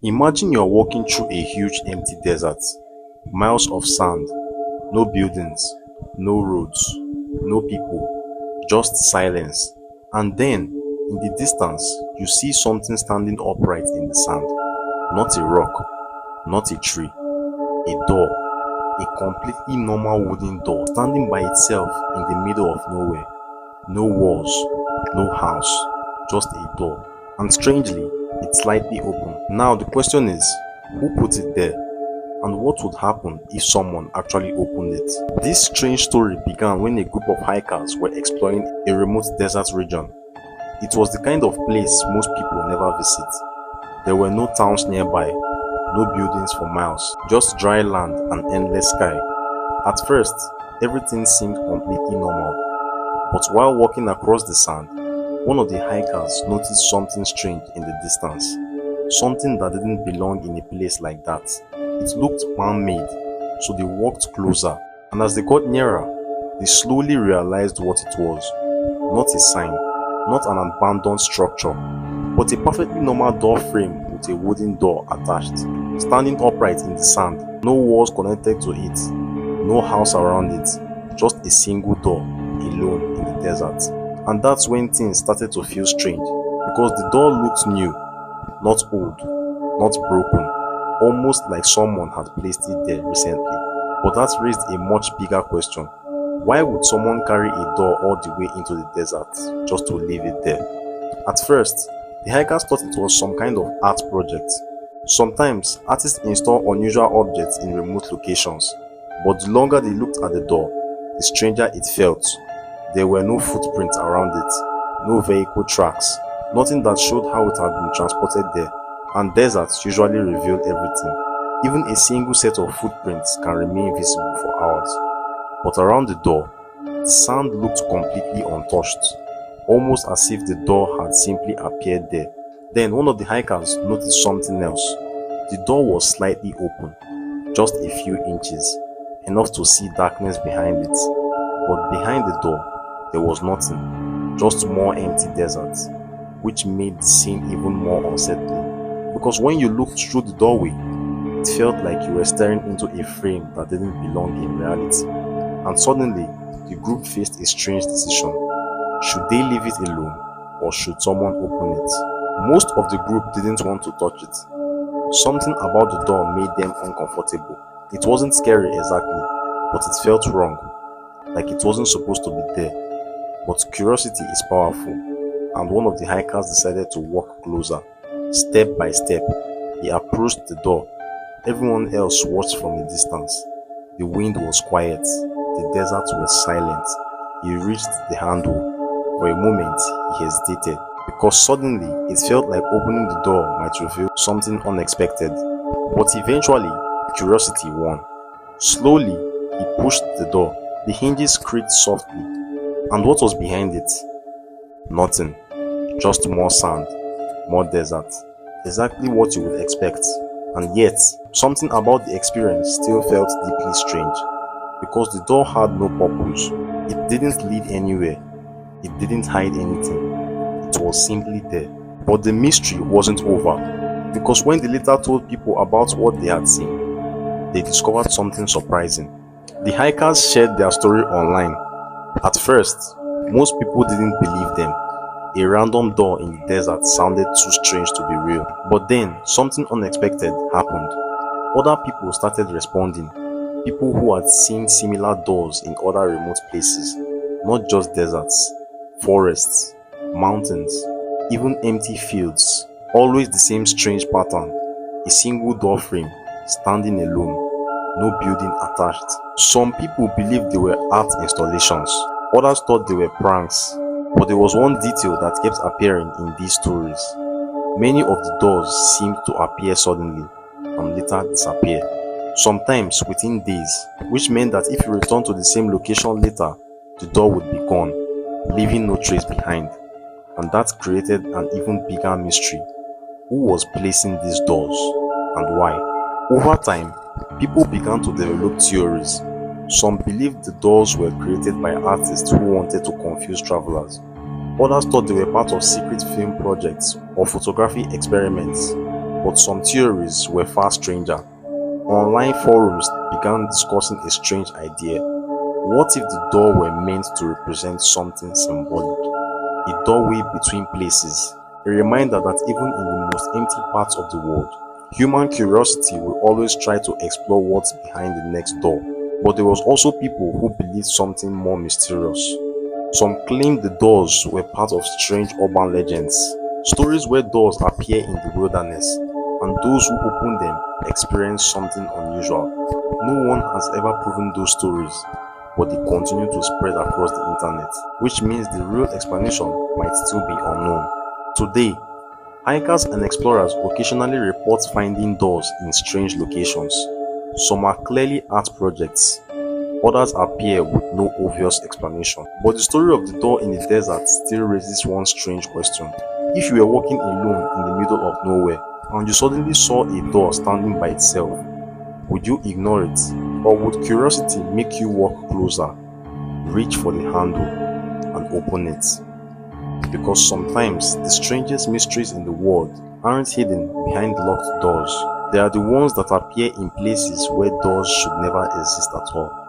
Imagine you're walking through a huge empty desert, miles of sand, no buildings, no roads, no people, just silence. And then, in the distance, you see something standing upright in the sand. Not a rock, not a tree, a door, a completely normal wooden door standing by itself in the middle of nowhere. No walls, no house, just a door. And strangely, it's slightly open. Now the question is, who put it there? And what would happen if someone actually opened it? This strange story began when a group of hikers were exploring a remote desert region. It was the kind of place most people never visit. There were no towns nearby, no buildings for miles, just dry land and endless sky. At first, everything seemed completely normal. But while walking across the sand, one of the hikers noticed something strange in the distance. Something that didn't belong in a place like that. It looked man-made, so they walked closer, and as they got nearer, they slowly realized what it was. Not a sign, not an abandoned structure, but a perfectly normal door frame with a wooden door attached, standing upright in the sand. No walls connected to it, no house around it, just a single door, alone in the desert. And that's when things started to feel strange, because the door looked new, not old, not broken, almost like someone had placed it there recently. But that raised a much bigger question. Why would someone carry a door all the way into the desert just to leave it there? At first, the hikers thought it was some kind of art project. Sometimes, artists install unusual objects in remote locations, but the longer they looked at the door, the stranger it felt. There were no footprints around it, no vehicle tracks, nothing that showed how it had been transported there, and deserts usually reveal everything. Even a single set of footprints can remain visible for hours. But around the door, the sand looked completely untouched, almost as if the door had simply appeared there. Then one of the hikers noticed something else. The door was slightly open, just a few inches, enough to see darkness behind it. But behind the door, there was nothing, just more empty desert, which made the scene even more unsettling. Because when you looked through the doorway, it felt like you were staring into a frame that didn't belong in reality. And suddenly, the group faced a strange decision. Should they leave it alone, or should someone open it? Most of the group didn't want to touch it. Something about the door made them uncomfortable. It wasn't scary exactly, but it felt wrong, like it wasn't supposed to be there. But curiosity is powerful, and one of the hikers decided to walk closer. Step by step, he approached the door. Everyone else watched from a distance. The wind was quiet, the desert was silent. He reached the handle. For a moment, he hesitated, because suddenly it felt like opening the door might reveal something unexpected. But eventually, curiosity won. Slowly, he pushed the door. The hinges creaked softly. And what was behind it? Nothing. Just more sand, more desert. Exactly what you would expect. And yet, something about the experience still felt deeply strange. Because the door had no purpose. It didn't lead anywhere. It didn't hide anything. It was simply there. But the mystery wasn't over. Because when they later told people about what they had seen, they discovered something surprising. The hikers shared their story online. At first, most people didn't believe them. A random door in the desert sounded too strange to be real. But then, something unexpected happened. Other people started responding. People who had seen similar doors in other remote places. Not just deserts, forests, mountains, even empty fields. Always the same strange pattern. A single door frame, standing alone. No building attached. Some people believed they were art installations. Others thought they were pranks. But there was one detail that kept appearing in these stories. Many of the doors seemed to appear suddenly and later disappear. Sometimes within days, which meant that if you return to the same location later, the door would be gone, leaving no trace behind. And that created an even bigger mystery. Who was placing these doors and why? Over time, people began to develop theories. Some believed the doors were created by artists who wanted to confuse travelers. Others thought they were part of secret film projects or photography experiments. but some theories were far stranger. Online forums began discussing a strange idea. What if the door were meant to represent something symbolic? A doorway between places, a reminder that even in the most empty parts of the world, human curiosity will always try to explore what's behind the next door. But there was also people who believed something more mysterious. Some claimed the doors were part of strange urban legends, stories where doors appear in the wilderness, and those who open them experience something unusual. No one has ever proven those stories, but they continue to spread across the internet, which means the real explanation might still be unknown. Today, hikers and explorers occasionally report finding doors in strange locations. Some are clearly art projects, others appear with no obvious explanation. But the story of the door in the desert still raises one strange question. If you were walking alone in the middle of nowhere and you suddenly saw a door standing by itself, would you ignore it? Or would curiosity make you walk closer, reach for the handle, and open it? Because sometimes the strangest mysteries in the world aren't hidden behind locked doors. They are the ones that appear in places where doors should never exist at all.